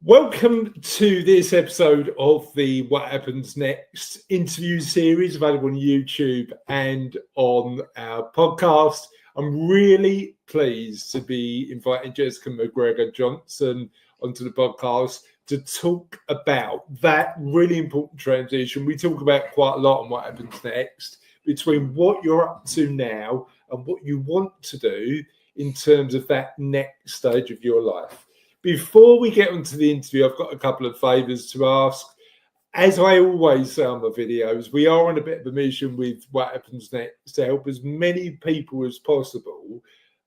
Welcome to this episode of the What Happens Next interview series, available on YouTube and on our podcast. I'm really pleased to be inviting Jessica McGregor Johnson onto the podcast to talk about that really important transition. We talk about quite a lot on What Happens Next between what you're up to now and what you want to do in terms of that next stage of your life. Before we get onto the interview, I've got a couple of favours to ask. As I always say on my videos, we are on a bit of a mission with What Happens Next to help as many people as possible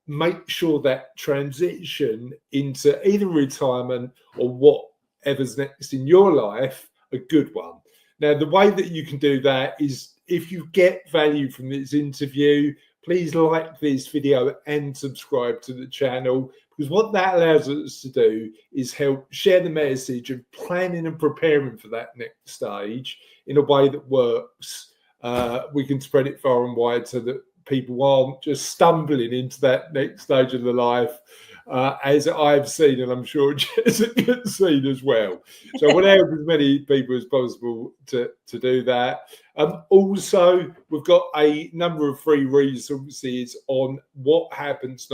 make sure that transition into either retirement or whatever's next in your life, a good one. Now, the way that you can do that is if you get value from this interview, please like this video and subscribe to the channel, because what that allows us to do is help share the message of planning and preparing for that next stage in a way that works. We can spread it far and wide so that people aren't just stumbling into that next stage of their life, as I've seen, and I'm sure Jessica's seen as well. So I want to help as many people as possible to do that. Also, we've got a number of free resources on what happens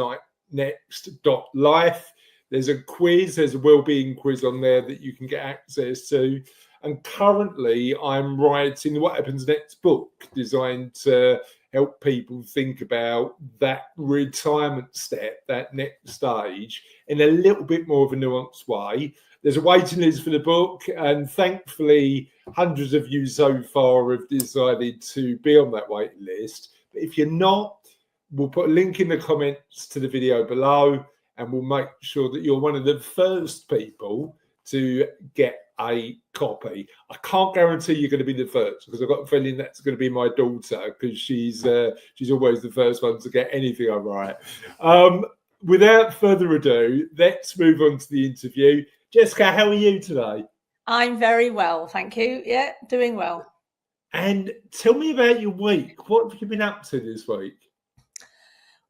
next.life. There's a quiz, there's a wellbeing quiz on there that you can get access to. And currently, I'm writing the What Happens Next book designed to help people think about that retirement step, that next stage, in a little bit more of a nuanced way. There's a waiting list for the book, and thankfully, hundreds of you so far have decided to be on that waiting list. But if you're not, we'll put a link in the comments to the video below, and we'll make sure that you're one of the first people to get a copy. I can't guarantee you're going to be the first, because I've got a feeling that's going to be my daughter, because she's always the first one to get anything I write. Without further ado, let's move on to the interview. Jessica, how are you today? I'm very well, thank you. Yeah, doing well. And tell me about your week. What have you been up to this week?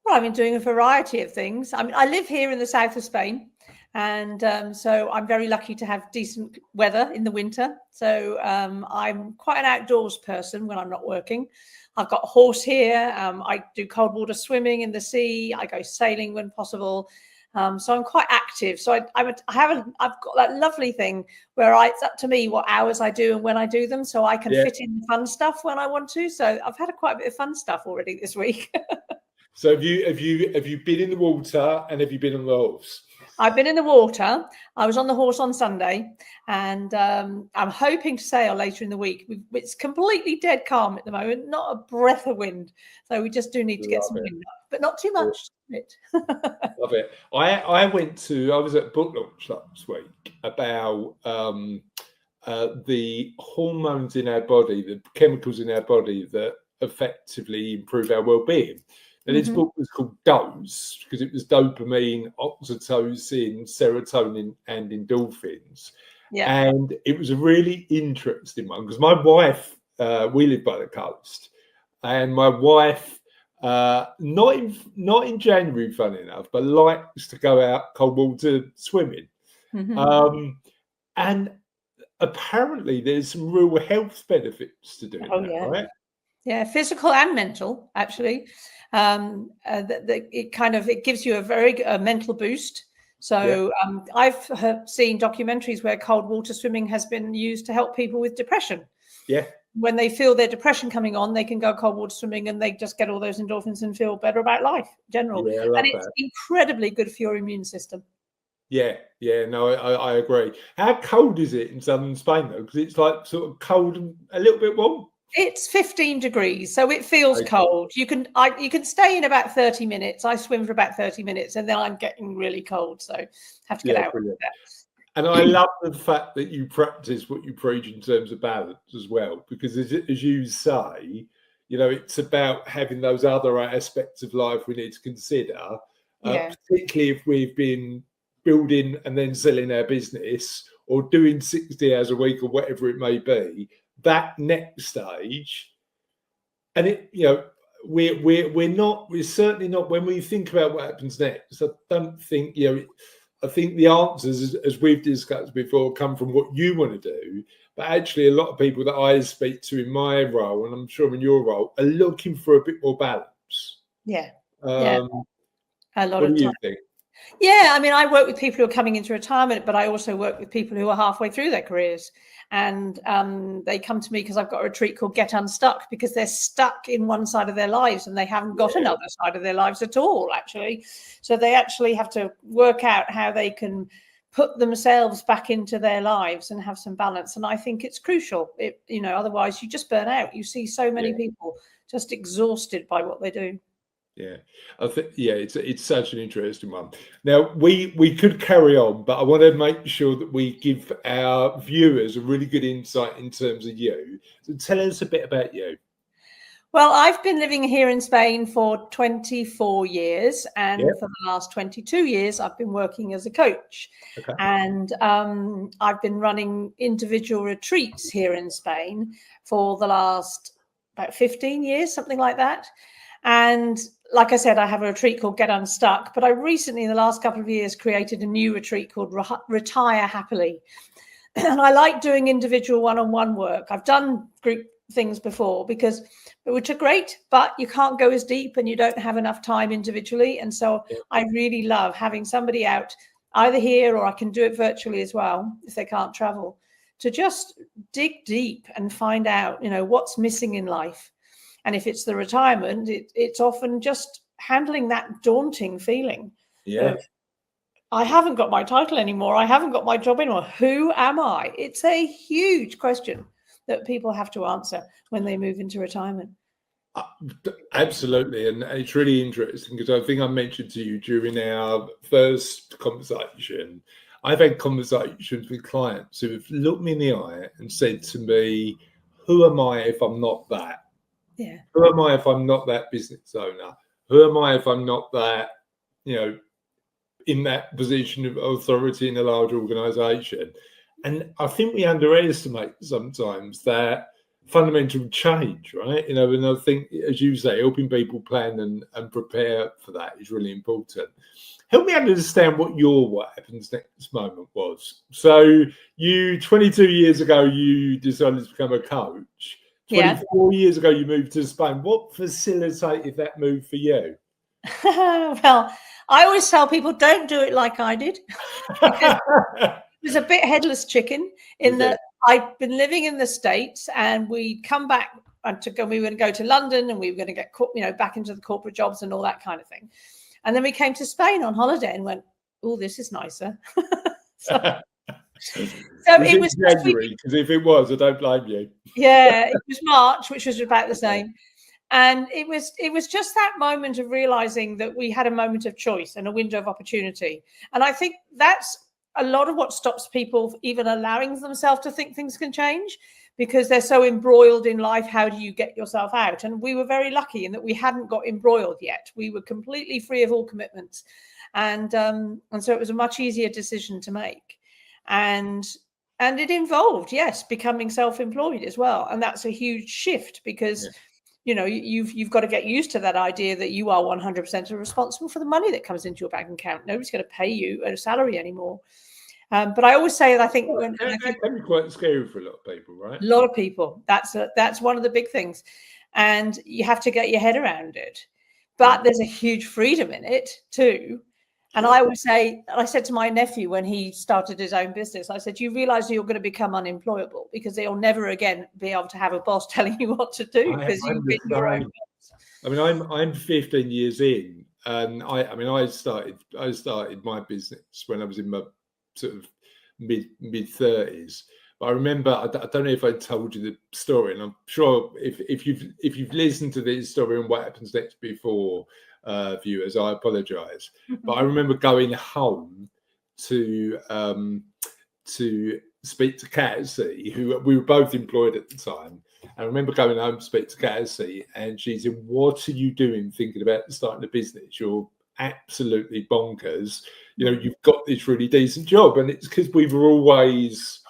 Well, I've been doing a variety of things. I mean, I live here in the south of Spain, and so I'm very lucky to have decent weather in the winter. So I'm quite an outdoors person when I'm not working. I've got a horse here. I do cold water swimming in the sea. I go sailing when possible. So I'm quite active. So I've got that lovely thing where it's up to me what hours I do and when I do them, so I can fit in the fun stuff when I want to. So I've had quite a bit of fun stuff already this week. So have you been in the water, and have you been on the horse? I've been in the water. I was on the horse on Sunday, and I'm hoping to sail later in the week. It's completely dead calm at the moment, not a breath of wind. So we just do need to get some wind up, but not too much. Love it. I was at book launch last week about the hormones in our body, the chemicals in our body that effectively improve our well-being. And this book was called Dose, because it was dopamine, oxytocin, serotonin, and endorphins. Yeah. And it was a really interesting one, because my wife, we live by the coast, and my wife, not in January, funny enough, but likes to go out cold water swimming. And apparently there's some real health benefits to doing that, right? Yeah, physical and mental, actually. It gives you a very mental boost. So I've seen documentaries where cold water swimming has been used to help people with depression. Yeah. When they feel their depression coming on, they can go cold water swimming, and they just get all those endorphins and feel better about life in general. Yeah, and it's incredibly good for your immune system. Yeah, no, I agree. How cold is it in southern Spain, though? Because it's like sort of cold and a little bit warm. It's 15 degrees, so it feels cold. You can stay in about 30 minutes. I swim for about 30 minutes, and then I'm getting really cold, so have to get out. And I love the fact that you practice what you preach in terms of balance as well, because as you say, it's about having those other aspects of life we need to consider, particularly if we've been building and then selling our business, or doing 60 hours a week, or whatever it may be. That next stage, and we're certainly not, when we think about what happens next, I don't think, I think the answers, as we've discussed before, come from what you want to do. But actually, a lot of people that I speak to in my role, and I'm sure in your role, are looking for a bit more balance. Yeah. A lot what of do you time. think? Yeah, I mean, I work with people who are coming into retirement, but I also work with people who are halfway through their careers. And they come to me because I've got a retreat called Get Unstuck, because they're stuck in one side of their lives and they haven't got another side of their lives at all, actually. So they actually have to work out how they can put themselves back into their lives and have some balance. And I think it's crucial. Otherwise you just burn out. You see so many people just exhausted by what they do. Yeah, I think it's such an interesting one. Now we could carry on, but I want to make sure that we give our viewers a really good insight in terms of you. So tell us a bit about you. Well, I've been living here in Spain for 24 years, and for the last 22 years, I've been working as a coach. Okay. And I've been running individual retreats here in Spain for the last about 15 years, something like that. And like I said, I have a retreat called Get Unstuck, but I recently, in the last couple of years, created a new retreat called Retire Happily. And I like doing individual one-on-one work. I've done group things before which are great, but you can't go as deep and you don't have enough time individually. And so I really love having somebody out either here, or I can do it virtually as well if they can't travel, to just dig deep and find out, what's missing in life. And if it's the retirement, it's often just handling that daunting feeling. Yeah. I haven't got my title anymore. I haven't got my job anymore. Who am I? It's a huge question that people have to answer when they move into retirement. Absolutely. And it's really interesting, because I think I mentioned to you during our first conversation, I've had conversations with clients who have looked me in the eye and said to me, who am I if I'm not that? Yeah. Who am I if I'm not that business owner? Who am I if I'm not that, in that position of authority in a large organization? And I think we underestimate sometimes that fundamental change, right? And I think, as you say, helping people plan and prepare for that is really important. Help me understand what your what happens next moment was. So 22 years ago, you decided to become a coach. 24 years ago, you moved to Spain. What facilitated that move for you? Well, I always tell people, don't do it like I did. It was a bit headless chicken in that I'd been living in the States, and we'd come back and we were going to go to London, and we were going to get back into the corporate jobs and all that kind of thing. And then we came to Spain on holiday and went, oh, this is nicer. So it was January, because if it was, I don't blame you. Yeah, it was March, which was about the same. And it was just that moment of realizing that we had a moment of choice and a window of opportunity. And I think that's a lot of what stops people even allowing themselves to think things can change, because they're so embroiled in life. How do you get yourself out? And we were very lucky in that we hadn't got embroiled yet. We were completely free of all commitments. And so it was a much easier decision to make. And it involved, becoming self-employed as well. And that's a huge shift, because you've got to get used to that idea that you are 100% responsible for the money that comes into your bank account. Nobody's going to pay you a salary anymore. But I always say that I think that can be quite scary for a lot of people, right? A lot of people. That's one of the big things, and you have to get your head around it. But there's a huge freedom in it too. And I always say, I said to my nephew when he started his own business, I said, you realize you're going to become unemployable, because they'll never again be able to have a boss telling you what to do, because you've been your own boss. I mean, I'm 15 years in, and I started my business when I was in my sort of mid 30s. But I remember, I don't know if I told you the story, and I'm sure if you've listened to this story and What Happens Next before, viewers, I apologize. But I remember going home to speak to Cassie, who we were both employed at the time. I remember going home to speak to Cassie, and she said, what are you doing thinking about starting a business? You're absolutely bonkers. You've got this really decent job. And it's because we were always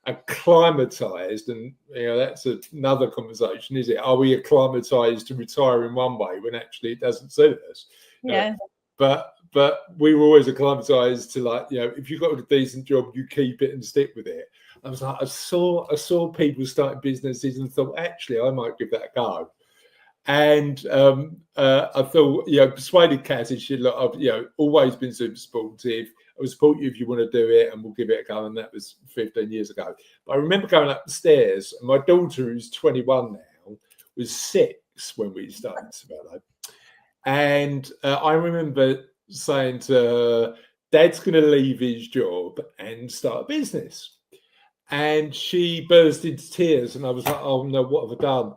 acclimatized, and that's another conversation, is it? Are we acclimatized to retire in one way when actually it doesn't suit us? Yeah. But but we were always acclimatized to, like, if you got a decent job, you keep it and stick with it. I was like, I saw people starting businesses and thought, actually, I might give that a go. And I thought, persuaded Cassie, she said, look, I've always been super supportive. I will support you if you want to do it, and we'll give it a go. And that was 15 years ago. But I remember going up the stairs, and my daughter, who's 21 now, was 6 when we started Cervelo. And I remember saying to her, Dad's going to leave his job and start a business. And she burst into tears, and I was like, oh no, what have I done?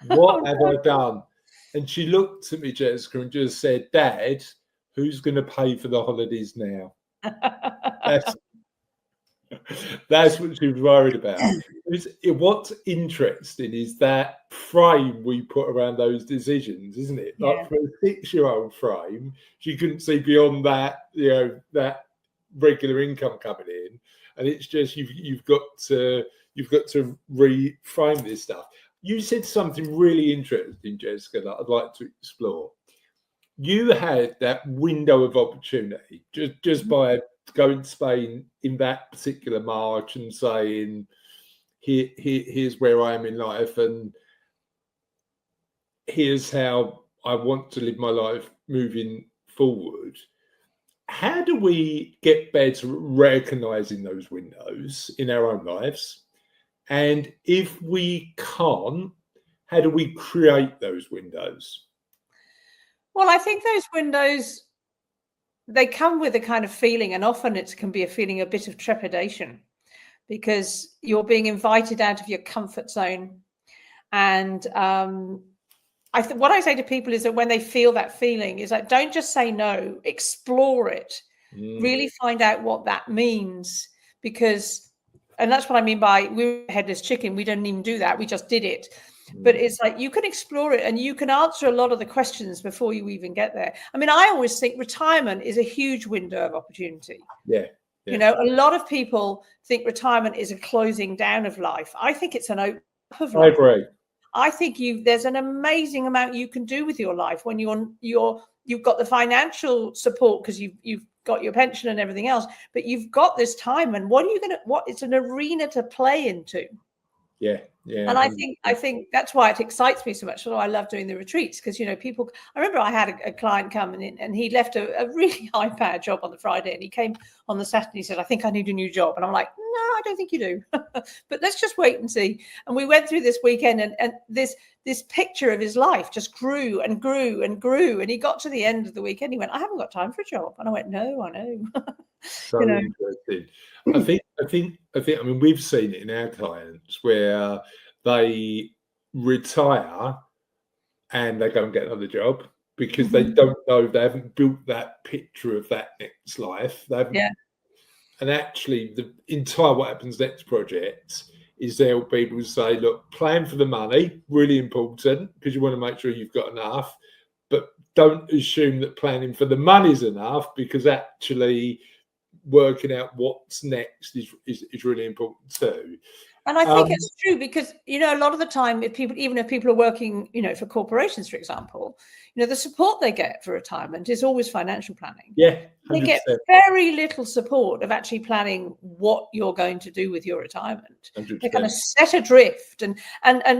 What have I done? And she looked at me, Jessica, and just said, Dad, who's going to pay for the holidays now? That's what she was worried about. What's interesting is that frame we put around those decisions, isn't it? Yeah. Like, for a 6-year-old frame, she couldn't see beyond that, that regular income coming in. And it's just you've got to reframe this stuff. You said something really interesting, Jessica, that I'd like to explore. You had that window of opportunity just by going to Spain in that particular March and saying, here's where I am in life, and here's how I want to live my life moving forward. How do we get better at recognizing those windows in our own lives? And if we can't, how do we create those windows? Well, I think those windows, they come with a kind of feeling, and often it can be a feeling, a bit of trepidation, because you're being invited out of your comfort zone. And what I say to people is that when they feel that feeling, is like, don't just say no, explore it, really find out what that means, because, and that's what I mean by we're headless chicken. We don't even do that. We just did it. But it's like, you can explore it and you can answer a lot of the questions before you even get there. I mean, I always think retirement is a huge window of opportunity. Yeah. A lot of people think retirement is a closing down of life. I think it's an open up of I life. agree. I think there's an amazing amount you can do with your life when you've got the financial support because you've got your pension and everything else, but you've got this time, and it's an arena to play into. Yeah. And I think that's why it excites me so much. So I love doing the retreats, because people. I remember I had a client come in, and he left a really high-powered job on the Friday, and he came on the Saturday. He said, "I think I need a new job," and I'm like, "No, I don't think you do, but let's just wait and see." And we went through this weekend, and this picture of his life just grew and grew and grew. And he got to the end of the weekend, he went, "I haven't got time for a job," and I went, "No, I know." So interesting. I think. I mean, we've seen it in our clients where they retire and they go and get another job because they don't know, they haven't built that picture of that next life. And actually, the entire What Happens Next project is there for people to say, look, plan for the money, really important, because you want to make sure you've got enough, but don't assume that planning for the money is enough, because actually working out what's next is really important too. And I think it's true, because a lot of the time, if people are working for corporations, for example, the support they get for retirement is always financial planning. Yeah, 100%. They get very little support of actually planning what you're going to do with your retirement. 100%. They're kind of set adrift, and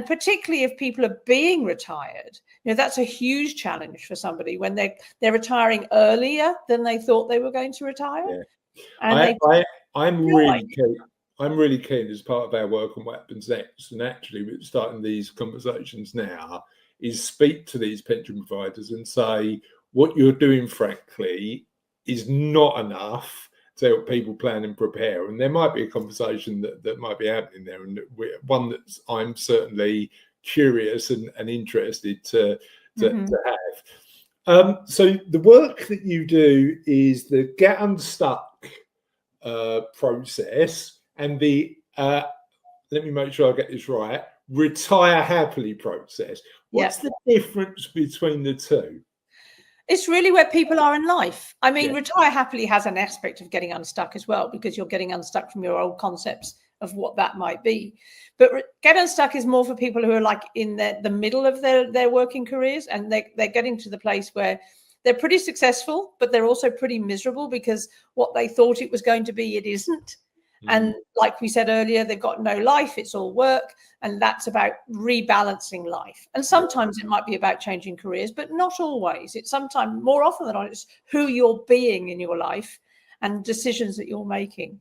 particularly if people are being retired, that's a huge challenge for somebody when they're retiring earlier than they thought they were going to retire. Yeah. And I'm really keen as part of our work on What Happens Next, and actually we're starting these conversations now, is speak to these pension providers and say, what you're doing, frankly, is not enough to help people plan and prepare. And there might be a conversation that might be happening there, and one that I'm certainly curious and interested to have. So the work that you do is the Get Unstuck process, and the let me make sure I get this right, Retire Happily process. What's the difference between the two? It's really where people are in life. I mean, Retire Happily has an aspect of getting unstuck as well, because you're getting unstuck from your old concepts of what that might be. But Get Unstuck is more for people who are like in the middle of their working careers, and they're getting to the place where they're pretty successful, but they're also pretty miserable because what they thought it was going to be, it isn't. And like we said earlier, they've got no life. It's all work. And that's about rebalancing life. And sometimes it might be about changing careers, but not always. It's sometimes, more often than not, it's who you're being in your life and decisions that you're making.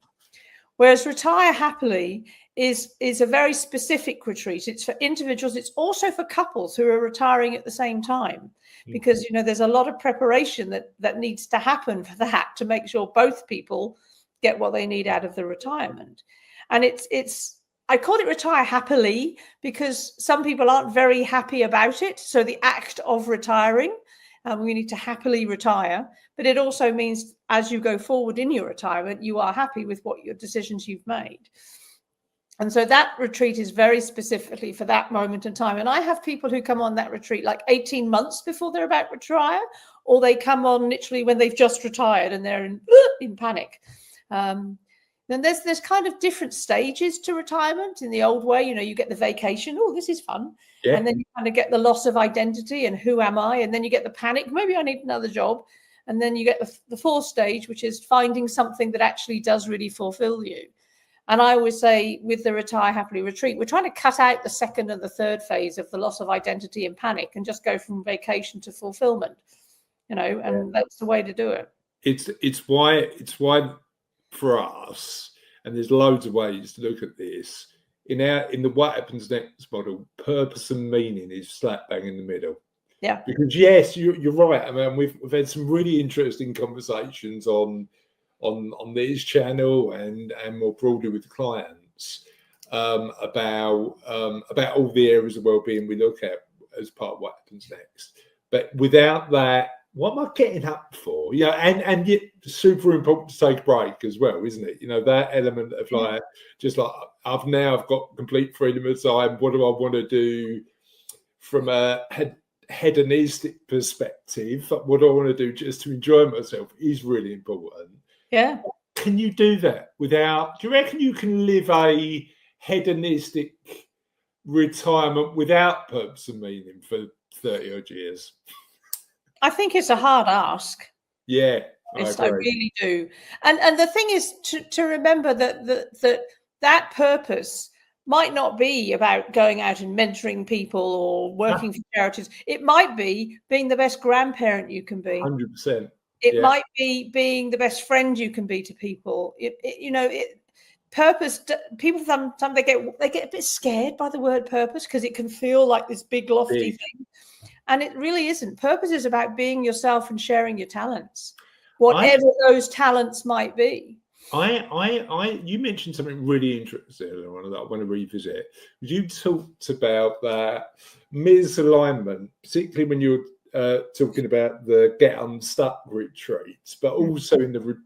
Whereas Retire Happily is a very specific retreat. It's for individuals. It's also for couples who are retiring at the same time, because, there's a lot of preparation that needs to happen for that to make sure both people get what they need out of the retirement. And I call it Retire Happily because some people aren't very happy about it. So the act of retiring, we need to happily retire, but it also means as you go forward in your retirement, you are happy with what your decisions you've made. And so that retreat is very specifically for that moment in time. And I have people who come on that retreat like 18 months before they're about to retire, or they come on literally when they've just retired and they're in panic. Then there's kind of different stages to retirement. In the old way, you get the vacation. Oh, this is fun. Yeah. And then you kind of get the loss of identity and who am I? And then you get the panic. Maybe I need another job. And then you get the fourth stage, which is finding something that actually does really fulfill you. And I always say with the Retire Happily retreat, we're trying to cut out the second and the third phase of the loss of identity and panic and just go from vacation to fulfillment, and that's the way to do it. It's why for us, and there's loads of ways to look at this, in the What Happens Next model, purpose and meaning is slap bang in the middle. Yeah. Because yes, you're right. I mean, we've had some really interesting conversations on this channel and more broadly with clients about all the areas of wellbeing we look at as part of What Happens Next. But without that, what am I getting up for? And yet super important to take a break as well, isn't it? That element of I've got complete freedom of time. What do I want to do from a hedonistic perspective? What do I want to do just to enjoy myself is really important. Yeah. Can you do that without? Do you reckon you can live a hedonistic retirement without purpose and meaning for 30 odd years? I think it's a hard ask. Yeah, I really do. And the thing is to remember that purpose might not be about going out and mentoring people or working for charities. It might be being the best grandparent you can be. 100%. It might be being the best friend you can be to people. Purpose. People sometimes they get a bit scared by the word purpose because it can feel like this big lofty thing. And it really isn't. Purpose is about being yourself and sharing your talents, whatever those talents might be. You mentioned something really interesting that I want to revisit. You talked about that misalignment, particularly when you're talking about the Get Unstuck retreats, but also in the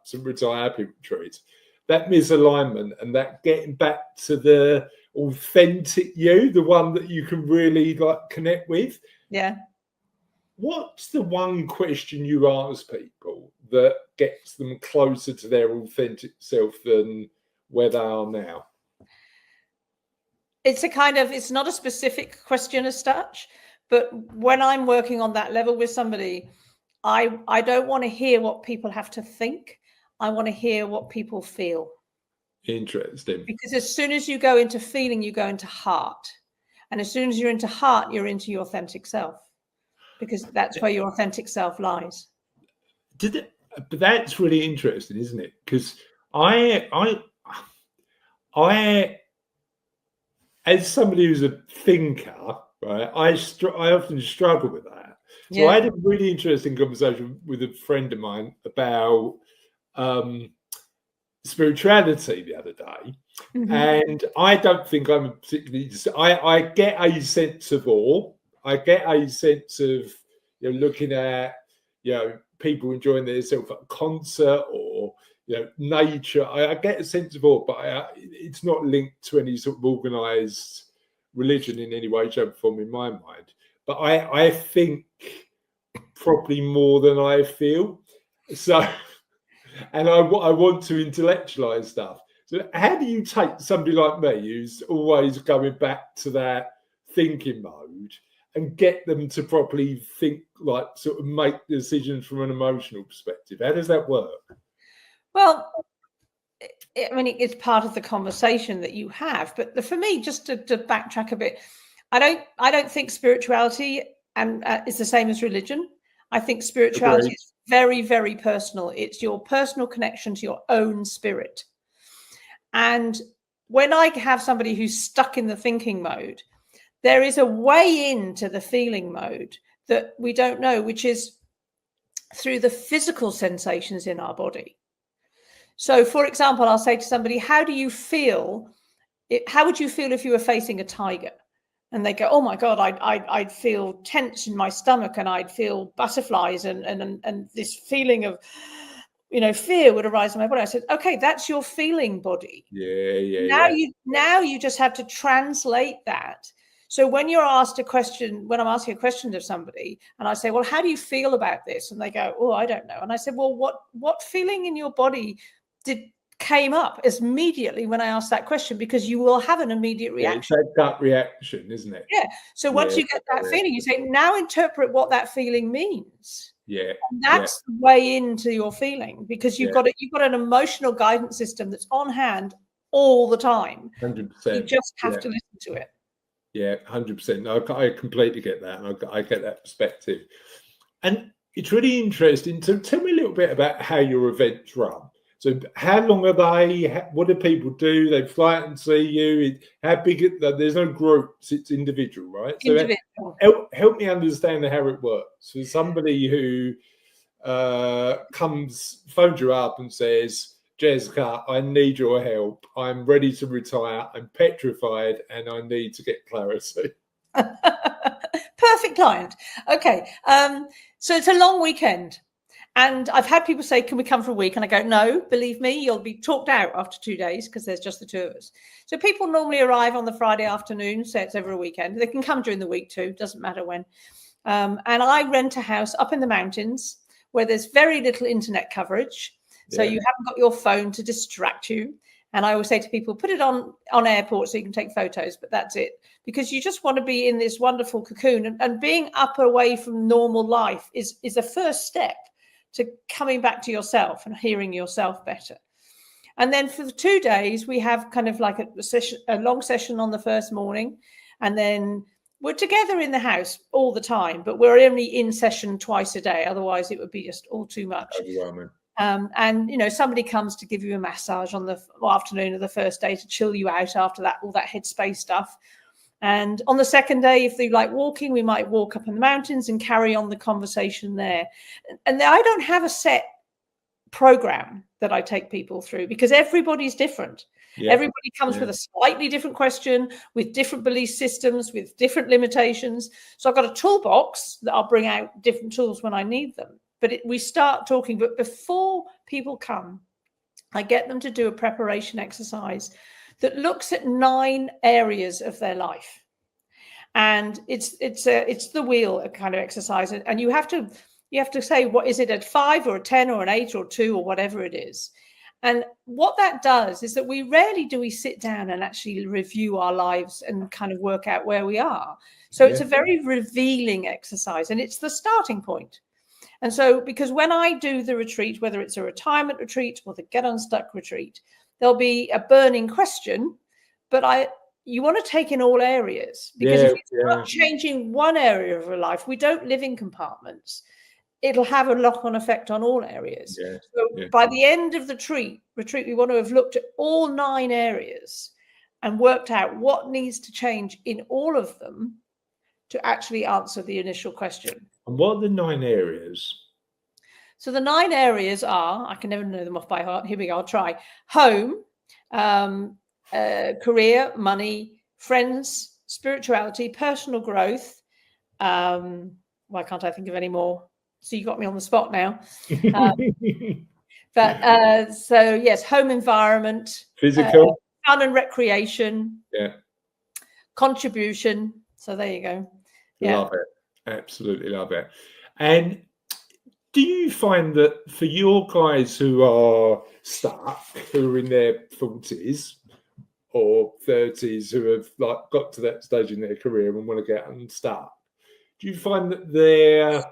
some Retire Happy retreats. That misalignment and that getting back to the authentic you, the one that you can really connect with. Yeah. What's the one question you ask people that gets them closer to their authentic self than where they are now? It's not a specific question as such, but when I'm working on that level with somebody, I don't want to hear what people have to think. I want to hear what people feel. Interesting. Because as soon as you go into feeling, you go into heart. And as soon as you're into heart, you're into your authentic self. Because that's where your authentic self lies. But that's really interesting, isn't it? Because I as somebody who's a thinker, right, I often struggle with that. So I had a really interesting conversation with a friend of mine about spirituality the other day. Mm-hmm. And I don't think I'm particularly. I get a sense of awe. I get a sense of looking at people enjoying themselves at a concert or nature. I get a sense of awe, but it's not linked to any sort of organised religion in any way, shape, or form in my mind. But I think probably more than I feel. So, and I want to intellectualize stuff. So how do you take somebody like me who's always going back to that thinking mode and get them to properly think, like sort of make decisions from an emotional perspective? How does that work? Well, I mean, it's part of the conversation that you have. But for me, just to backtrack a bit, I don't think spirituality is the same as religion. I think spirituality is very, very personal. It's your personal connection to your own spirit. And when I have somebody who's stuck in the thinking mode, there is a way into the feeling mode that we don't know, which is through the physical sensations in our body. So, for example, I'll say to somebody, how do you feel? How would you feel if you were facing a tiger? And they go, oh my God, I'd feel tense in my stomach, and I'd feel butterflies and this feeling of, fear would arise in my body. I said, okay, that's your feeling body. Now you just have to translate that. So when you're asked a question, when I'm asking a question of somebody, and I say, well, how do you feel about this? And they go, oh, I don't know. And I said, well, what feeling in your body came up immediately when I asked that question? Because you will have an immediate reaction. It's that gut reaction, isn't it? Yeah. So once you get that feeling, you say, now interpret what that feeling means. Yeah. And that's the way into your feeling, because you've got an emotional guidance system that's on hand all the time. 100%. You just have to listen to it. Yeah, 100%. I completely get that, and I get that perspective. And it's really interesting. So tell me a little bit about how your events run. So how long are they? What do people do? They fly out and see you? How big? There's no groups. It's individual, right? Individual. So help me understand how it works. So somebody who phones you up and says, Jessica, I need your help. I'm ready to retire. I'm petrified and I need to get clarity. Perfect client. Okay. So it's a long weekend. And I've had people say, can we come for a week? And I go, no, believe me, you'll be talked out after 2 days because there's just the two of us. So people normally arrive on the Friday afternoon, say it's over a weekend. They can come during the week too, doesn't matter when. And I rent a house up in the mountains where there's very little internet coverage. So you haven't got your phone to distract you. And I always say to people, put it on airport so you can take photos, but that's it. Because you just want to be in this wonderful cocoon. And being up away from normal life is a first step to coming back to yourself and hearing yourself better. And then for the 2 days, we have kind of like a long session on the first morning. And then we're together in the house all the time, but we're only in session twice a day. Otherwise, it would be just all too much. And somebody comes to give you a massage on the afternoon of the first day to chill you out after that, all that headspace stuff. And on the second day, if they like walking, we might walk up in the mountains and carry on the conversation there. And I don't have a set program that I take people through because everybody's different. Yeah. Everybody comes with a slightly different question, with different belief systems, with different limitations. So I've got a toolbox that I'll bring out different tools when I need them. But we start talking. But before people come, I get them to do a preparation exercise that looks at 9 areas of their life. And it's the wheel kind of exercise. And you have to say, what is it, at 5 or a 10 or an 8 or 2 or whatever it is. And what that does is that we rarely do we sit down and actually review our lives and kind of work out where we are. So it's a very revealing exercise, and it's the starting point. And so, because when I do the retreat, whether it's a retirement retreat or the Get Unstuck retreat, there'll be a burning question, but you want to take in all areas, because if you're not changing one area of your life, we don't live in compartments. It'll have a knock-on effect on all areas. By the end of the retreat, we want to have looked at all 9 areas and worked out what needs to change in all of them to actually answer the initial question. And what are the 9 areas? So the 9 areas are, I can never know them off by heart. Here we go. I'll try. Home, career, money, friends, spirituality, personal growth. Why can't I think of any more? So you got me on the spot now. So yes, home environment, physical, fun and recreation, contribution. So there you go. Love it. Absolutely love it. And do you find that for your guys who are stuck, who are in their 40s or 30s, who have like got to that stage in their career and want to get unstuck, Do you find that they're,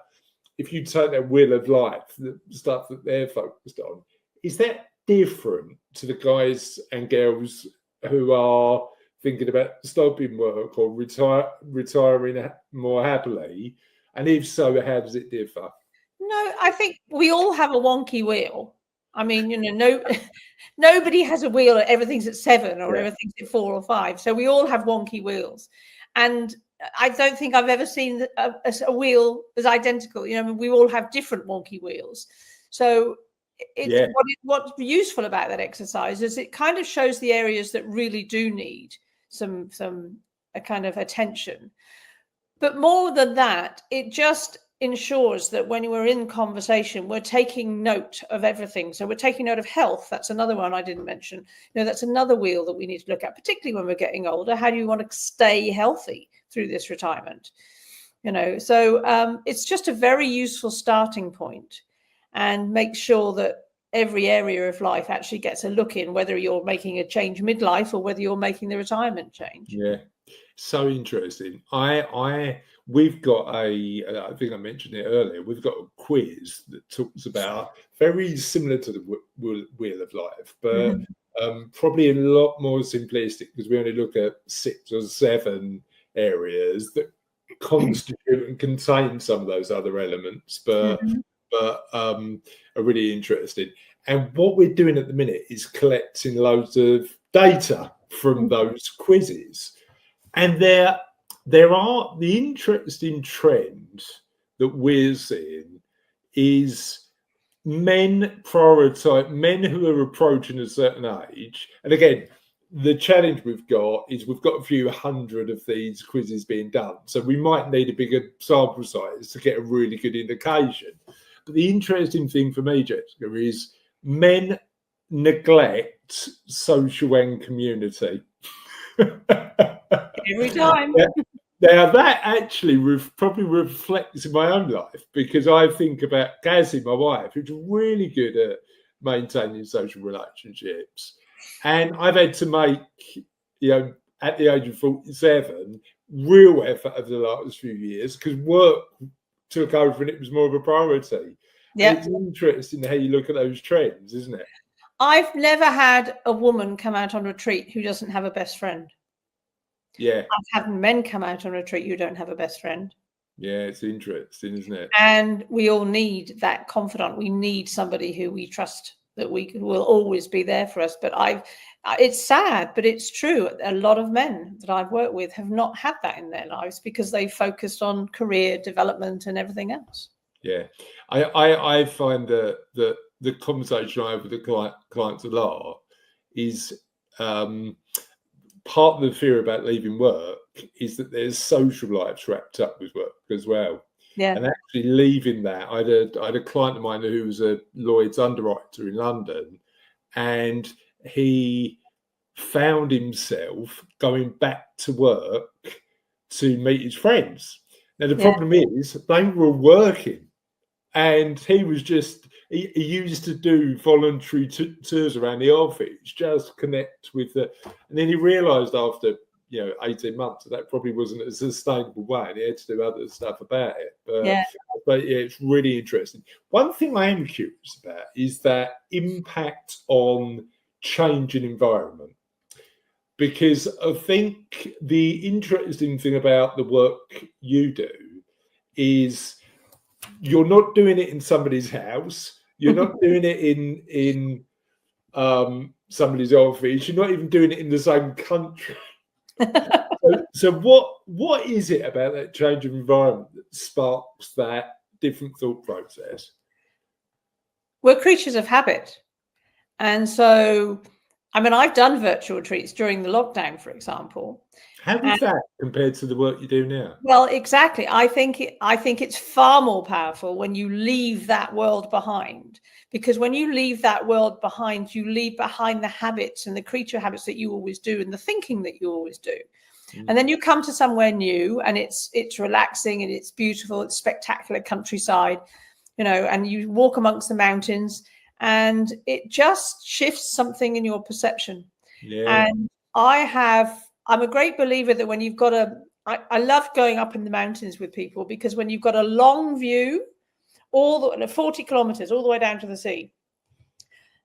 if you take their wheel of life, the stuff that they're focused on, is that different to the guys and girls who are thinking about stopping work or retiring more happily? And if so, how does it differ? No, I think we all have a wonky wheel. I mean, nobody has a wheel. Everything's at 7 or everything's at 4 or 5. So we all have wonky wheels, and I don't think I've ever seen a wheel as identical. We all have different wonky wheels. So what's useful about that exercise is it kind of shows the areas that really do need some a kind of attention. But more than that, it just ensures that when we're in conversation, we're taking note of everything. So we're taking note of health. That's another one I didn't mention. That's another wheel that we need to look at, particularly when we're getting older. How do you want to stay healthy through this retirement? So it's just a very useful starting point, and make sure that every area of life actually gets a look in, whether you're making a change midlife or whether you're making the retirement change. Yeah. So interesting. We've got I think I mentioned it earlier, we've got a quiz that talks about, very similar to the wheel of life, but probably a lot more simplistic, because we only look at 6 or 7 areas that constitute and contain some of those other elements, but are really interesting. And what we're doing at the minute is collecting loads of data from those quizzes. And there are, the interesting trend that we're seeing is men who are approaching a certain age. And again, the challenge we've got is we've got a few hundred of these quizzes being done. So we might need a bigger sample size to get a really good indication. But the interesting thing for me, Jessica, is men neglect social and community. Every time. Now that actually probably reflects in my own life, because I think about Cassie, my wife, who's really good at maintaining social relationships, and I've had to make, at the age of 47, real effort over the last few years, because work took over and it was more of a priority. Yeah, it's interesting how you look at those trends, isn't it? I've never had a woman come out on retreat who doesn't have a best friend. Yeah. I've had men come out on retreat who don't have a best friend. Yeah, it's interesting, isn't it? And we all need that confidant. We need somebody who we trust, that will always be there for us. But it's sad, but it's true. A lot of men that I've worked with have not had that in their lives because they focused on career development and everything else. Yeah, I find that the conversation I have with the clients a lot is part of the fear about leaving work is that there's social lives wrapped up with work as well. Yeah. And actually leaving that, I had a client of mine who was a Lloyd's underwriter in London, and he found himself going back to work to meet his friends. Now the problem is they were working, and he was just he used to do voluntary tours around the office, just connect with and then he realized after 18 months that probably wasn't a sustainable way, and he had to do other stuff about it. But it's really interesting. One thing I am curious about is that impact on changing environment, because I think the interesting thing about the work you do is you're not doing it in somebody's house. You're not doing it in somebody's office. You're not even doing it in the same country. So what is it about that change of environment that sparks that different thought process? We're creatures of habit. And so, I've done virtual retreats during the lockdown, for example. How is that compared to the work you do now? Well, exactly. I think it's far more powerful when you leave that world behind, because when you leave that world behind, you leave behind the habits and the creature habits that you always do and the thinking that you always do. And then you come to somewhere new, and it's relaxing and it's beautiful. It's spectacular countryside, and you walk amongst the mountains, and it just shifts something in your perception. Yeah. And I'm a great believer that when you've got I love going up in the mountains with people, because when you've got a long view, all the 40 kilometers all the way down to the sea,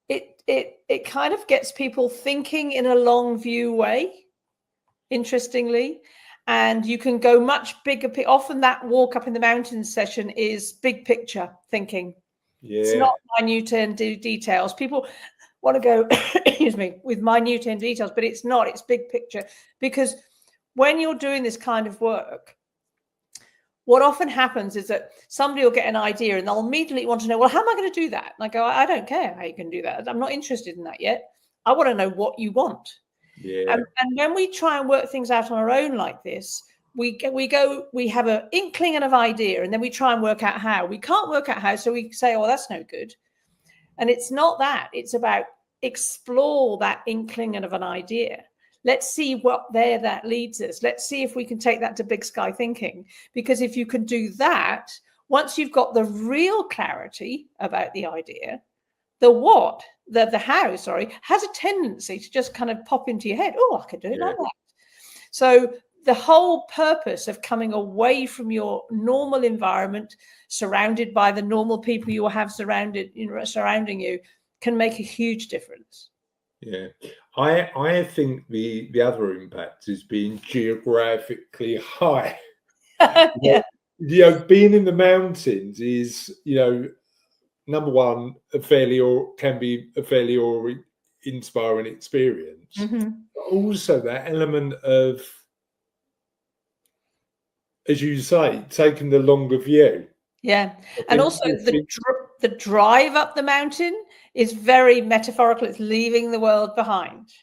it kind of gets people thinking in a long view way, interestingly. And you can go much bigger. Often that walk up in the mountains session is big picture thinking. Yeah. It's not minute and details. People want to go, excuse me, with minute and details, but it's not. It's big picture. Because when you're doing this kind of work, what often happens is that somebody will get an idea and they'll immediately want to know, well, how am I going to do that? And I go, I don't care how you can do that. I'm not interested in that yet. I want to know what you want. Yeah. And when we try and work things out on our own like this, we have an inkling of idea, and then we try and work out how. We can't work out how, so we say, oh, that's no good. And it's not that. It's about explore that inkling of an idea. Let's see where that leads us. Let's see if we can take that to big sky thinking. Because if you can do that, once you've got the real clarity about the idea, the how, has a tendency to just kind of pop into your head. Oh, I could do it like that. So the whole purpose of coming away from your normal environment, surrounded by the normal people you will have surrounding you, can make a huge difference. Yeah, I think the other impact is being geographically high. Yeah. Being in the mountains is, number one, can be a fairly inspiring experience. Mm-hmm. But also that element of, as you say, taking the longer view. Yeah, and also the drive up the mountain is very metaphorical. It's leaving the world behind.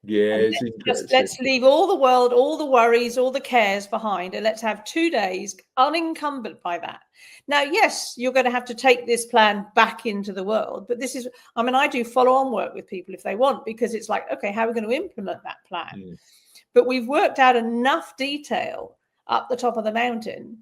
Yeah, let's leave all the world, all the worries, all the cares behind, and let's have 2 days unencumbered by that. Now, yes, you're going to have to take this plan back into the world, but I do follow-on work with people if they want, because it's like, okay, how are we going to implement that plan? Mm. But we've worked out enough detail up the top of the mountain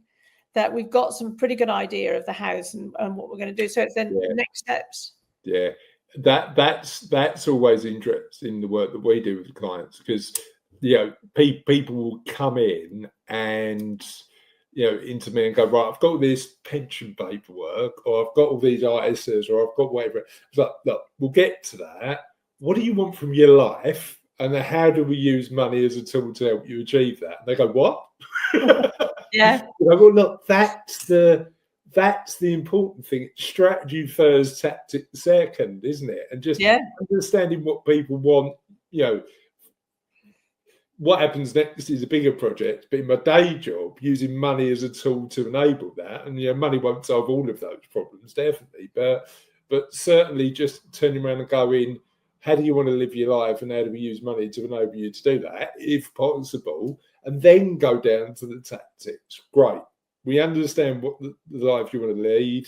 that we've got some pretty good idea of the house and what we're going to do. So it's then next steps. Yeah, that's always interesting, the work that we do with clients, because people will come in and into me and go, right, I've got all this pension paperwork, or I've got all these ISAs, or I've got whatever. It's like, look, we'll get to that. What do you want from your life? And then how do we use money as a tool to help you achieve that? And they go, what? Yeah. Well, look, that's the important thing. Strategy first, tactic second, isn't it? And just understanding what people want. What happens next is a bigger project. But in my day job, using money as a tool to enable that, and money won't solve all of those problems, definitely, but certainly just turning around and going, how do you want to live your life, and how do we use money to enable you to do that, if possible, and then go down to the tactics. Great. We understand what the life you want to lead.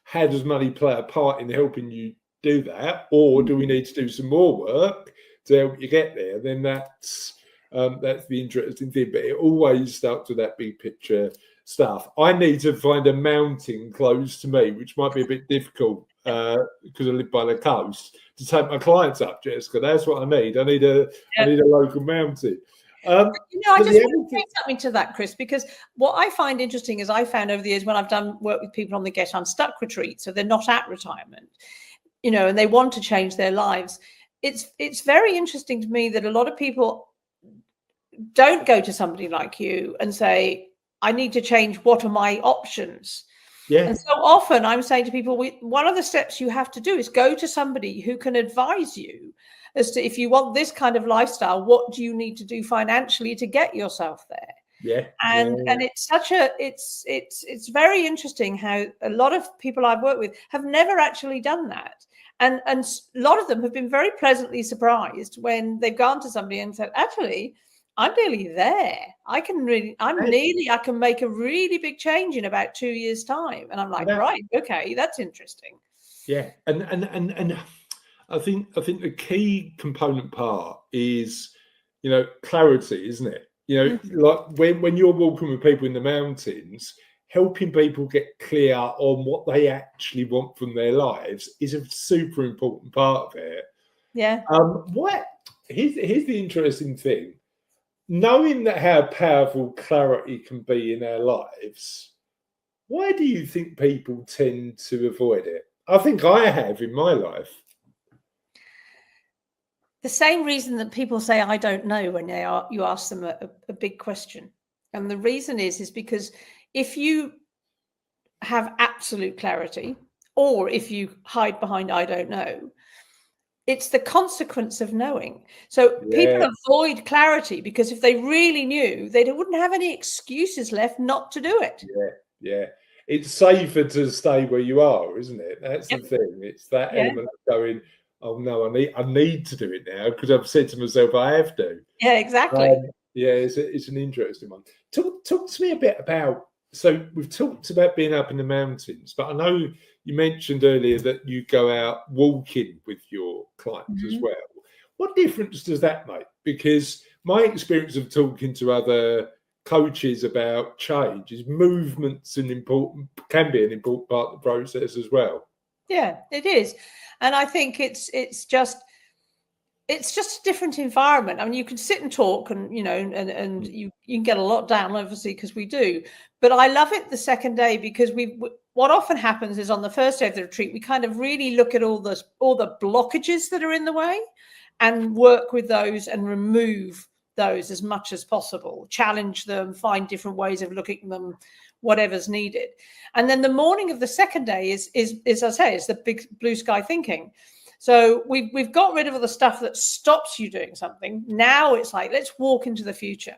How does money play a part in helping you do that, or do we need to do some more work to help you get there? Then that's the interesting thing. But it always starts with that big picture stuff. I need to find a mountain close to me, which might be a bit difficult because I live by the coast, to take my clients up, Jessica. That's what I need. I need a local mountain. I just want to say something to that, Chris, because what I find interesting is I found over the years when I've done work with people on the Get Unstuck retreat, so they're not at retirement, and they want to change their lives. It's very interesting to me that a lot of people don't go to somebody like you and say, I need to change. What are my options? Yeah. And so often I'm saying to people, one of the steps you have to do is go to somebody who can advise you as to, if you want this kind of lifestyle, what do you need to do financially to get yourself there? Yeah. And it's very interesting how a lot of people I've worked with have never actually done that. And a lot of them have been very pleasantly surprised when they've gone to somebody and said, actually, I'm nearly there. I can make a really big change in about 2 years' time. And I'm like, right, okay, that's interesting. Yeah. And I think the key component part is, clarity, isn't it? Like when you're walking with people in the mountains, helping people get clear on what they actually want from their lives is a super important part of it. Yeah. Here's the interesting thing. knowing that how powerful clarity can be in our lives, why do you think people tend to avoid it? I think I have in my life. The same reason that people say, I don't know, when you ask them a big question. And the reason is because if you have absolute clarity, or if you hide behind, I don't know, it's the consequence of knowing. So people avoid clarity because if they really knew, they wouldn't have any excuses left not to do it. Yeah. It's safer to stay where you are, isn't it? That's the thing. It's that element of going, oh no, I need to do it now because I've said to myself I have to. Yeah, exactly. It's an interesting one. Talk to me a bit about. So we've talked about being up in the mountains, but I know you mentioned earlier that you go out walking with your clients as well. What difference does that make? Because my experience of talking to other coaches about change is movement's can be an important part of the process as well. Yeah, it is. And I think it's just a different environment. I mean, you can sit and talk and, and you can get a lot down, obviously, because we do. But I love it the second day because what often happens is on the first day of the retreat, we kind of really look at all the blockages that are in the way and work with those and remove those as much as possible, challenge them, find different ways of looking at them, whatever's needed. And then the morning of the second day is as I say, it's the big blue sky thinking. So we've got rid of all the stuff that stops you doing something. Now it's like, let's walk into the future.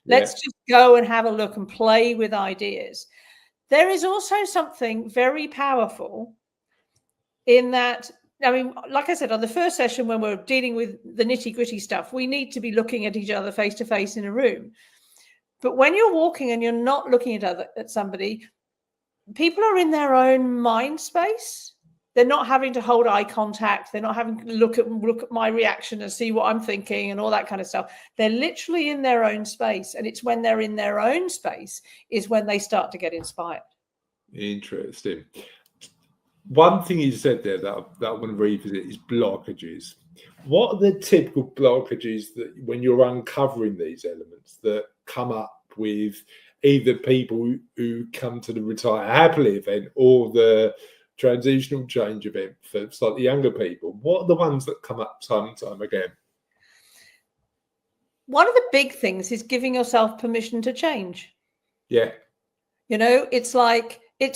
Let's just go and have a look and play with ideas. There is also something very powerful in that. I mean, like I said, on the first session, when we're dealing with the nitty-gritty stuff, we need to be looking at each other face to face in a room. But when you're walking and you're not looking at somebody, people are in their own mind space. They're not having to hold eye contact. They're not having to look at my reaction and see what I'm thinking and all that kind of stuff. They're literally in their own space. And it's when they're in their own space is when they start to get inspired. Interesting. One thing you said there that I want to revisit is blockages. What are the typical blockages that when you're uncovering these elements that come up with either people who come to the Retire Happily event or the transitional change event for slightly younger people? What are the ones that come up time and time again? One of the big things is giving yourself permission to change. Yeah. It's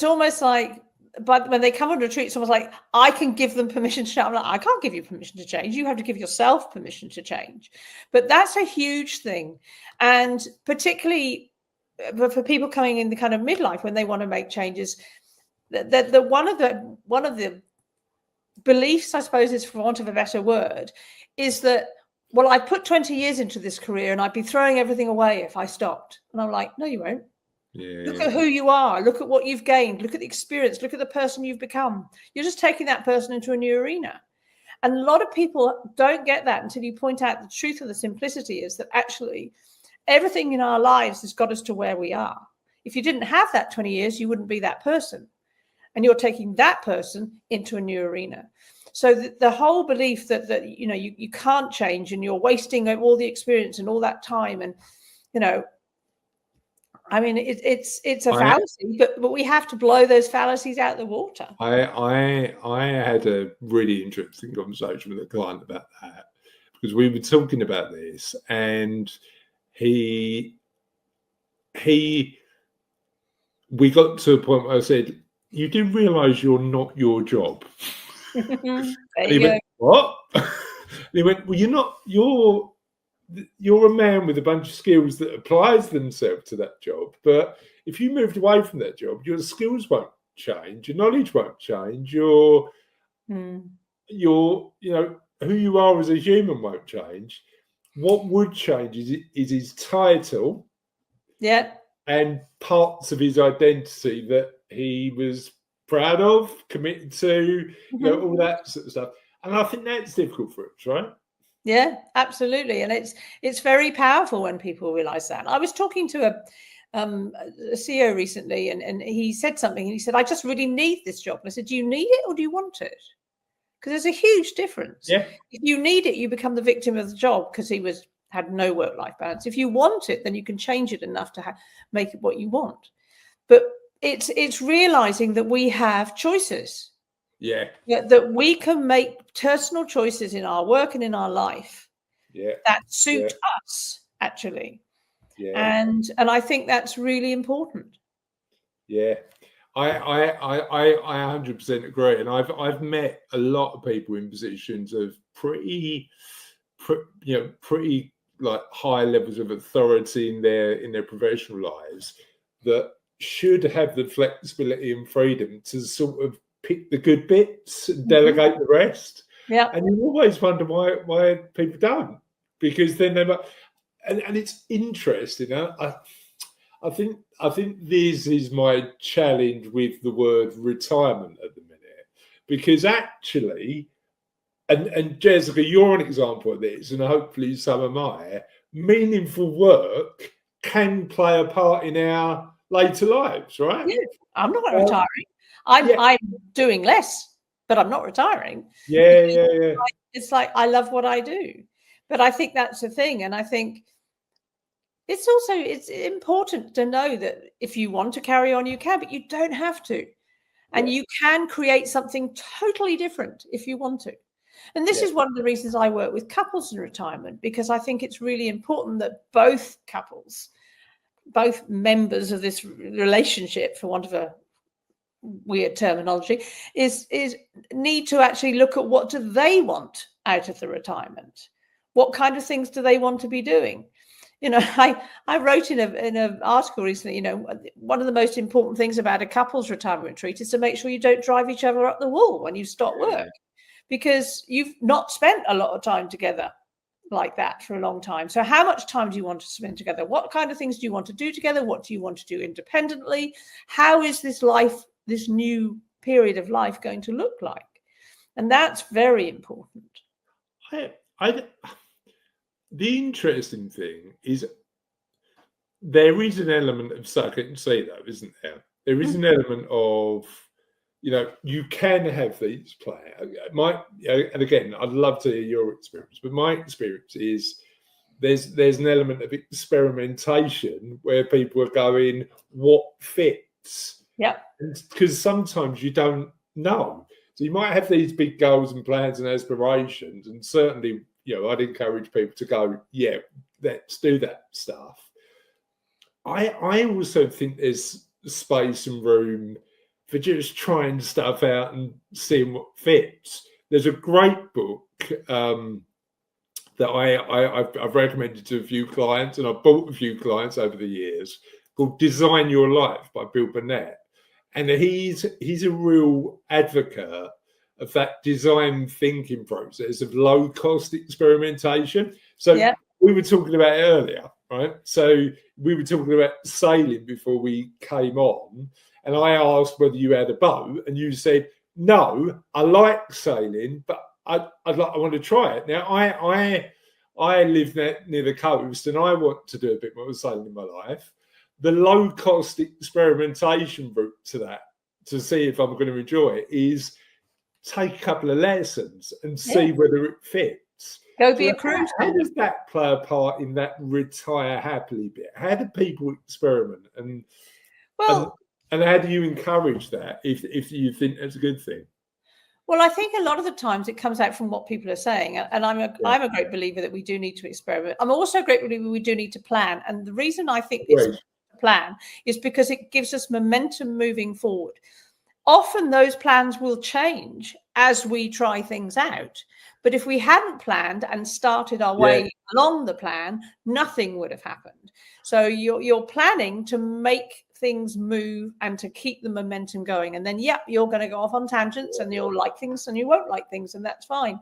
almost like, but when they come on retreat, it's almost like I can give them permission to change. I'm like, I can't give you permission to change. You have to give yourself permission to change. But that's a huge thing. And particularly for people coming in the kind of midlife when they want to make changes, one of the beliefs, I suppose, is, for want of a better word, is that, well, I put 20 years into this career and I'd be throwing everything away if I stopped. And I'm like, no, you won't. Look at who you are. Look at what you've gained. Look at the experience. Look at the person you've become. You're just taking that person into a new arena. And a lot of people don't get that until you point out the truth of the simplicity is that actually everything in our lives has got us to where we are. If you didn't have that 20 years, you wouldn't be that person. And you're taking that person into a new arena. So the whole belief that you can't change and you're wasting all the experience and all that time and, I mean, it's a fallacy, but we have to blow those fallacies out the water. I had a really interesting conversation with a client about that because we were talking about this, and we got to a point where I said, "You do realise you're not your job." And he went, "What?" And he went, "Well, you're not. You're a man with a bunch of skills that applies themselves to that job. But if you moved away from that job, your skills won't change, your knowledge won't change, your who you are as a human won't change. What would change is his title, and parts of his identity that he was proud of, committed to, all that sort of stuff. And I think that's difficult for us, right?" Yeah, absolutely. And it's very powerful when people realize that. I was talking to a CEO recently, and he said something, and he said, "I just really need this job." And I said, "Do you need it or do you want it?" Because there's a huge difference. Yeah. If you need it, you become the victim of the job because he was had no work-life balance. If you want it, then you can change it enough to make it what you want. But it's realizing that we have choices. Yeah. That we can make personal choices in our work and in our life that suit us, actually. Yeah. And I think that's really important. Yeah. I 100% agree, and I've met a lot of people in positions of pretty like high levels of authority in their professional lives that should have the flexibility and freedom to sort of pick the good bits and delegate the rest. Yeah. And you always wonder why people don't, because then they're and it's interesting. I think this is my challenge with the word retirement at the minute, because actually, and Jessica, you're an example of this, and hopefully so am I. Meaningful work can play a part in our later lives, right? Yeah, I'm not retiring. I'm doing less, but I'm not retiring. Yeah. It's like I love what I do, but I think that's the thing, and I think it's important to know that if you want to carry on, you can, but you don't have to, and you can create something totally different if you want to. And this is one of the reasons I work with couples in retirement, because I think it's really important that both couples, both members of this relationship, for want of a weird terminology, is need to actually look at what do they want out of the retirement. What kind of things do they want to be doing? You know, I wrote in an article recently, you know, one of the most important things about a couple's retirement retreat is to make sure you don't drive each other up the wall when you stop work, because you've not spent a lot of time together like that for a long time. So how much time do you want to spend together? What kind of things do you want to do together? What do you want to do independently? How is this life, this new period of life, going to look like? And that's very important. The interesting thing is there is an element of suck it and see, though, isn't there? There is an element of, you know, you can have these plans. And again, I'd love to hear your experience, but my experience is there's an element of experimentation where people are going, what fits? Yeah. Because sometimes you don't know. So you might have these big goals and plans and aspirations, and certainly, you know, I'd encourage people to go, yeah, let's do that stuff. I also think there's space and room for just trying stuff out and seeing what fits. There's a great book that I've recommended to a few clients, and I've bought a few clients over the years, called Design Your Life by Bill Burnett. And he's a real advocate of that design thinking process of low cost experimentation. So we were talking about it earlier, right? So we were talking about sailing before we came on, and I asked whether you had a boat, and you said, no, I like sailing, but I want to try it. Now, I live near the coast, and I want to do a bit more sailing in my life. The low-cost experimentation route to that, to see if I'm going to enjoy it, is take a couple of lessons and see whether it fits. Go be a cruise. How does that play a part in that retire happily bit? How do people experiment, and how do you encourage that if you think that's a good thing? Well, I think a lot of the times it comes out from what people are saying, and I'm a great believer that we do need to experiment. I'm also a great believer we do need to plan, and the reason I think it's a plan is because it gives us momentum moving forward. Often those plans will change as we try things out, but if we hadn't planned and started our way along the plan, nothing would have happened. So you're planning to make things move and to keep the momentum going, and then you're going to go off on tangents, and you'll like things and you won't like things, and that's fine.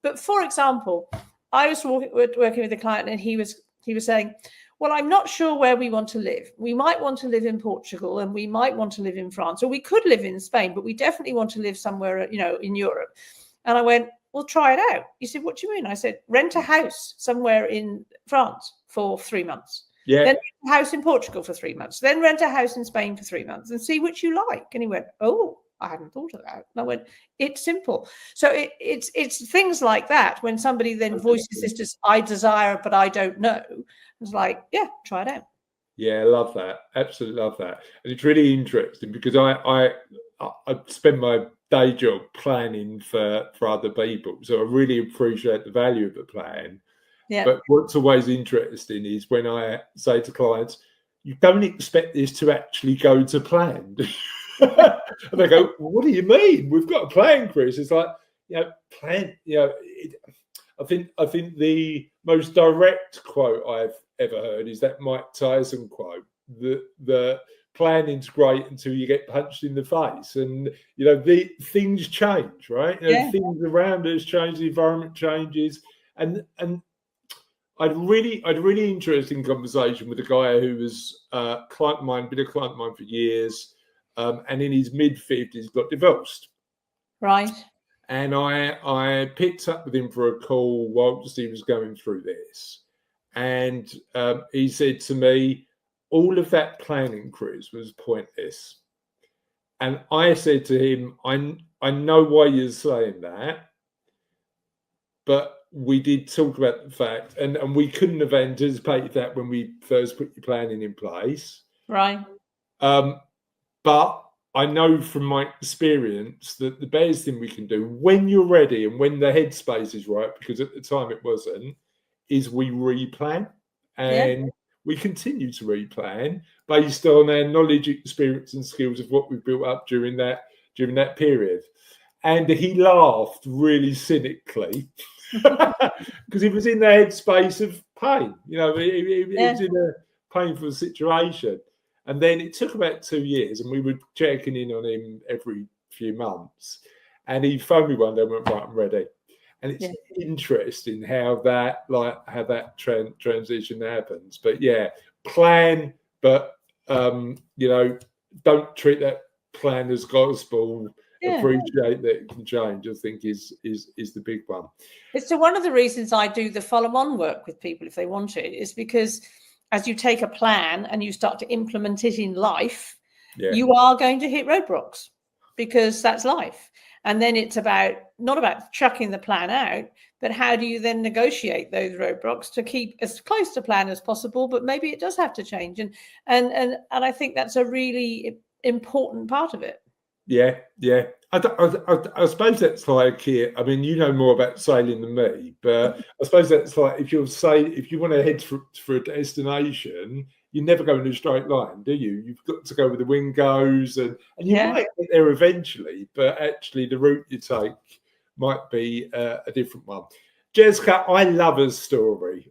But for example, I was working with a client, and he was saying, well, I'm not sure where we want to live. We might want to live in Portugal, and we might want to live in France, or we could live in Spain, but we definitely want to live somewhere, you know, in Europe. And I went, well, try it out. He said, what do you mean? I said, rent a house somewhere in France for 3 months. Then rent a house in Portugal for 3 months. Then rent a house in Spain for 3 months and see which you like. And he went, oh, I hadn't thought of that. And I went, it's simple. So it's things like that. When somebody then voices this, just, I desire, but I don't know. It's like, yeah, try it out. Yeah, I love that. Absolutely love that. And it's really interesting because I spend my day job planning for other people. So I really appreciate the value of a plan. Yeah. But what's always interesting is when I say to clients, you don't expect this to actually go to plan. And they go, well, what do you mean? We've got a plan, Chris. It's like, plan, I think the most direct quote I've ever heard is that Mike Tyson quote, the planning's great until you get punched in the face. And the things change, right? Things around us change, the environment changes. And I'd really interesting conversation with a guy who was a client of mine, been a client of mine for years, and in his mid-50s got divorced. Right. And I picked up with him for a call whilst he was going through this. And he said to me, all of that planning, Chris, was pointless. And I said to him, I know why you're saying that, but we did talk about the fact, and we couldn't have anticipated that when we first put your planning in place. Right. But I know from my experience that the best thing we can do when you're ready and when the headspace is right, because at the time it wasn't, is we replan. And we continue to replan based on our knowledge, experience, and skills of what we've built up during that period. And he laughed really cynically because he was in the headspace of pain. He was in a painful situation. And then it took about 2 years, and we were checking in on him every few months. And he phoned me one day and went, right, I'm ready. And it's interesting how that transition happens. But plan, but don't treat that plan as gospel. Appreciate that it can change, I think is the big one. It's one of the reasons I do the follow-on work with people if they want it, is because as you take a plan and you start to implement it in life, you are going to hit roadblocks because that's life. And then it's not about chucking the plan out, but how do you then negotiate those roadblocks to keep as close to plan as possible, but maybe it does have to change. And I think that's a really important part of it. Yeah. I suppose that's like here. I mean, you know more about sailing than me, but I suppose that's like if you want to head for a destination, you never go in a straight line, do you? You've got to go where the wind goes, and you might get there eventually, but actually the route you take might be a different one. Jessica, I love a story.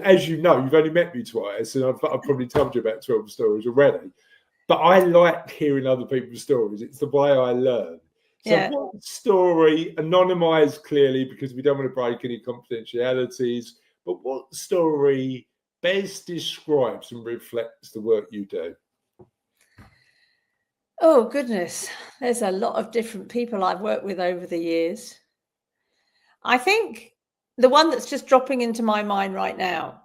As you know, you've only met me twice, and I've probably told you about 12 stories already. But I like hearing other people's stories. It's the way I learn. So what story, anonymised clearly because we don't want to break any confidentialities, but what story best describes and reflects the work you do? Oh, goodness. There's a lot of different people I've worked with over the years. I think the one that's just dropping into my mind right now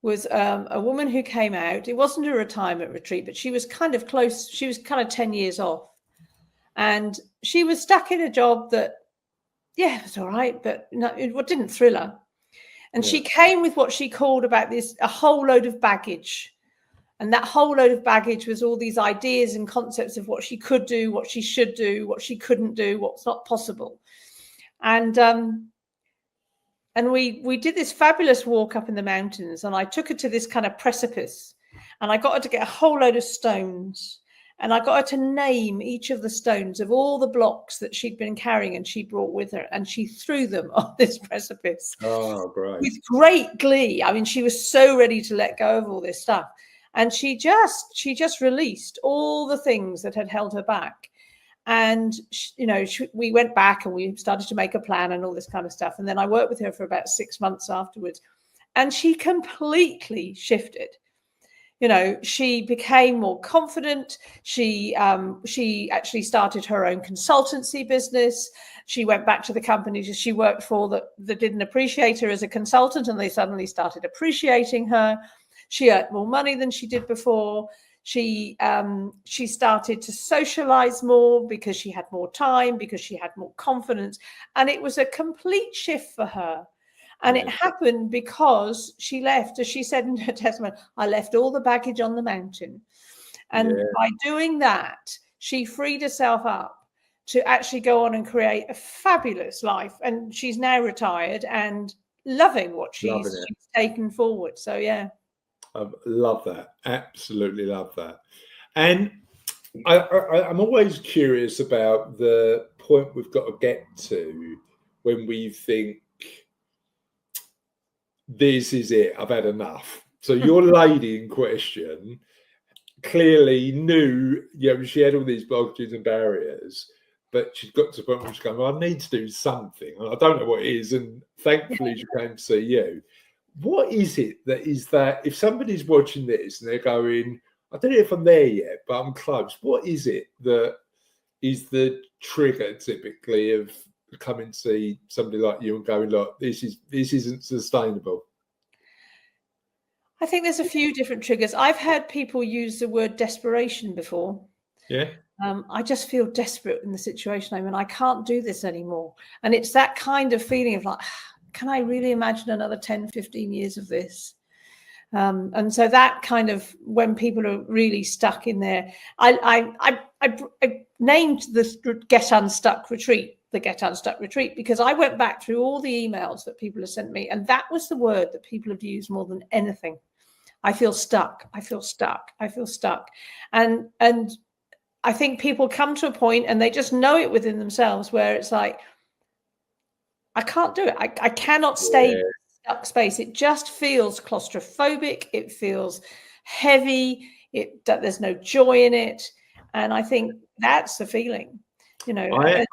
was a woman who came out. It wasn't a retirement retreat, but she was kind of close. She was kind of 10 years off. And she was stuck in a job that, it was all right, but no, it didn't thrill her. And she came with what she called about a whole load of baggage. And that whole load of baggage was all these ideas and concepts of what she could do, what she should do, what she couldn't do, what's not possible. And we did this fabulous walk up in the mountains, and I took her to this kind of precipice, and I got her to get a whole load of stones, and I got her to name each of the stones of all the blocks that she'd been carrying and she brought with her, and she threw them on this precipice. Oh, great. With great glee. I mean, she was so ready to let go of all this stuff. And she just released all the things that had held her back. And, we went back and we started to make a plan and all this kind of stuff. And then I worked with her for about 6 months afterwards. And she completely shifted. She became more confident. She actually started her own consultancy business. She went back to the companies she worked for that didn't appreciate her as a consultant, and they suddenly started appreciating her. She earned more money than she did before. She started to socialize more because she had more time, because she had more confidence, and it was a complete shift for her. And it happened because she left, as she said in her testimony, I left all the baggage on the mountain. And by doing that, she freed herself up to actually go on and create a fabulous life. And she's now retired and loving what she's taken forward. So, yeah. I love that. Absolutely love that. And I'm always curious about the point we've got to get to when we think, this is it, I've had enough. So your lady in question clearly knew, she had all these blockages and barriers, but she's got to the point where she's going, well, I need to do something. And I don't know what it is. And thankfully she came to see you. What is it that if somebody's watching this and they're going, I don't know if I'm there yet, but I'm close. What is it that is the trigger typically of coming to see somebody like you and going, look, this isn't sustainable? I think there's a few different triggers. I've heard people use the word desperation before. Yeah. I just feel desperate in the situation I'm in. I can't do this anymore. And it's that kind of feeling of like, can I really imagine another 10, 15 years of this? And so that kind of, when people are really stuck in there, I named the Get Unstuck retreat, the Get Unstuck retreat, because I went back through all the emails that people have sent me, and that was the word that people have used more than anything. I feel stuck. I feel stuck. I feel stuck. And I think people come to a point and they just know it within themselves where it's like, I can't do it. I cannot stay in a stuck space. It just feels claustrophobic. It feels heavy. There's no joy in it. And I think that's the feeling. I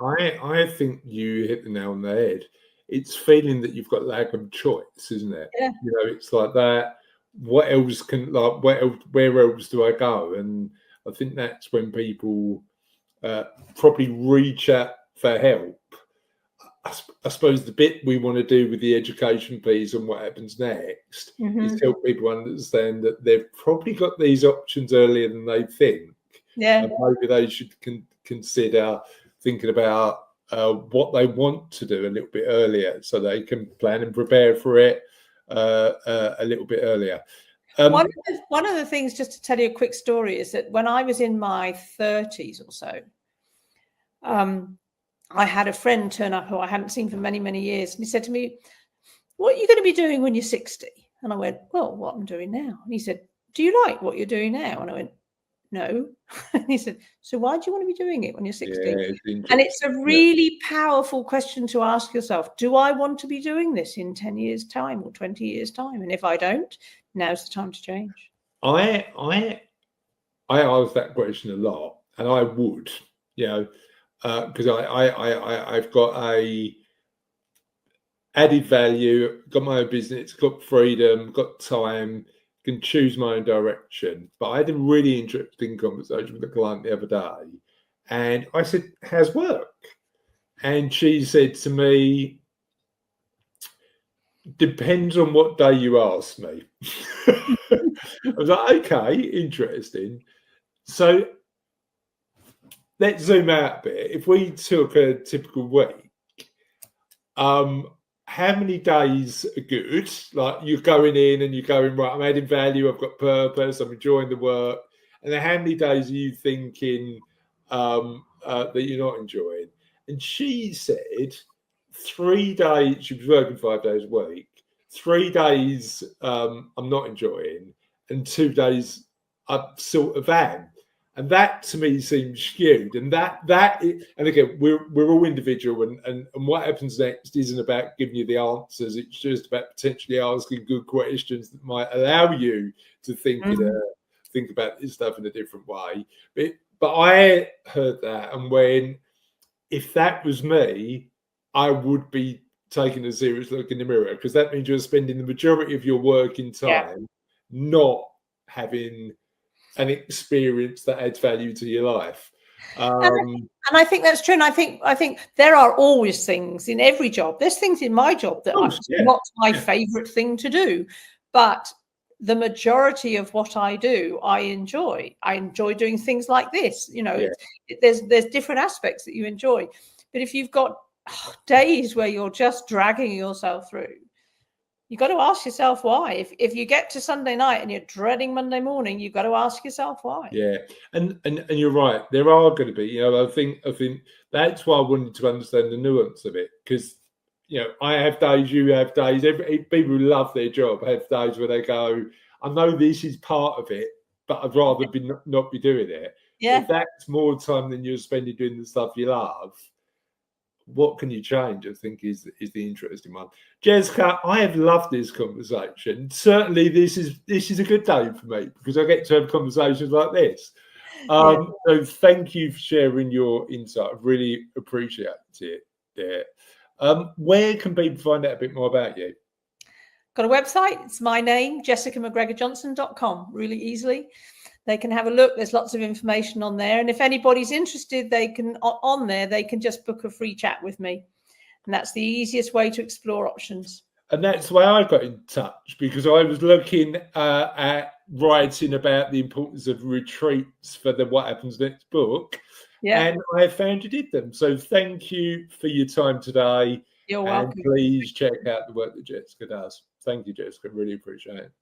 think you hit the nail on the head. It's feeling that you've got lack of choice, isn't it? Yeah. It's like that. What else where else do I go? And I think that's when people probably reach out for help. I suppose the bit we want to do with the education piece and what happens next is help people understand that they've probably got these options earlier than they think. Yeah. And maybe they should consider thinking about what they want to do a little bit earlier so they can plan and prepare for it a little bit earlier. One of the things, just to tell you a quick story, is that when I was in my 30s or so, I had a friend turn up who I hadn't seen for many, many years. And he said to me, what are you going to be doing when you're 60? And I went, well, what I'm doing now. And he said, do you like what you're doing now? And I went, no. And he said, so why do you want to be doing it when you're 60? And it's a really powerful question to ask yourself. Do I want to be doing this in 10 years' time or 20 years' time? And if I don't, now's the time to change. I ask that question a lot, and I would, because I've got a added value, got my own business, got freedom, got time, can choose my own direction. But I had a really interesting conversation with a client the other day, and I said, how's work? And she said to me, depends on what day you ask me. I was like, okay, interesting. So let's zoom out a bit. If we took a typical week, how many days are good? Like you're going in and you're going, right, I'm adding value, I've got purpose, I'm enjoying the work. And then how many days are you thinking that you're not enjoying? And she said 3 days, she was working 5 days a week, 3 days I'm not enjoying, and 2 days I sort of am. And that to me seems skewed. And and again, we're all individual, and what happens next isn't about giving you the answers. It's just about potentially asking good questions that might allow you to think about this stuff in a different way. But I heard that, and if that was me, I would be taking a serious look in the mirror, because that means you're spending the majority of your working time not having an experience that adds value to your life. And I think that's true. And I think there are always things in every job. There's things in my job that are not my favorite thing to do, but the majority of what I do, I enjoy. I enjoy doing things like this. There's different aspects that you enjoy. But if you've got days where you're just dragging yourself through, you've got to ask yourself why. If you get to Sunday night and you're dreading Monday morning, you've got to ask yourself why. Yeah, and you're right. There are going to be, I think that's why I wanted to understand the nuance of it, because I have days, you have days. People who love their job have days where they go, I know this is part of it, but I'd rather not be doing it. Yeah. If that's more time than you're spending doing the stuff you love, what can you change? I think is the interesting one. Jessica, I have loved this conversation. Certainly, this is a good day for me because I get to have conversations like this. So thank you for sharing your insight. I really appreciate it. Yeah. Where can people find out a bit more about you? Got a website. It's my name, JessicaMcGregorJohnson.com. Really easily. They can have a look. There's lots of information on there. And if anybody's interested, they can just book a free chat with me. And that's the easiest way to explore options. And that's why I got in touch, because I was looking at writing about the importance of retreats for the What Happens Next book. Yeah. And I found you did them. So thank you for your time today. You're welcome. And please check out the work that Jessica does. Thank you, Jessica. Really appreciate it.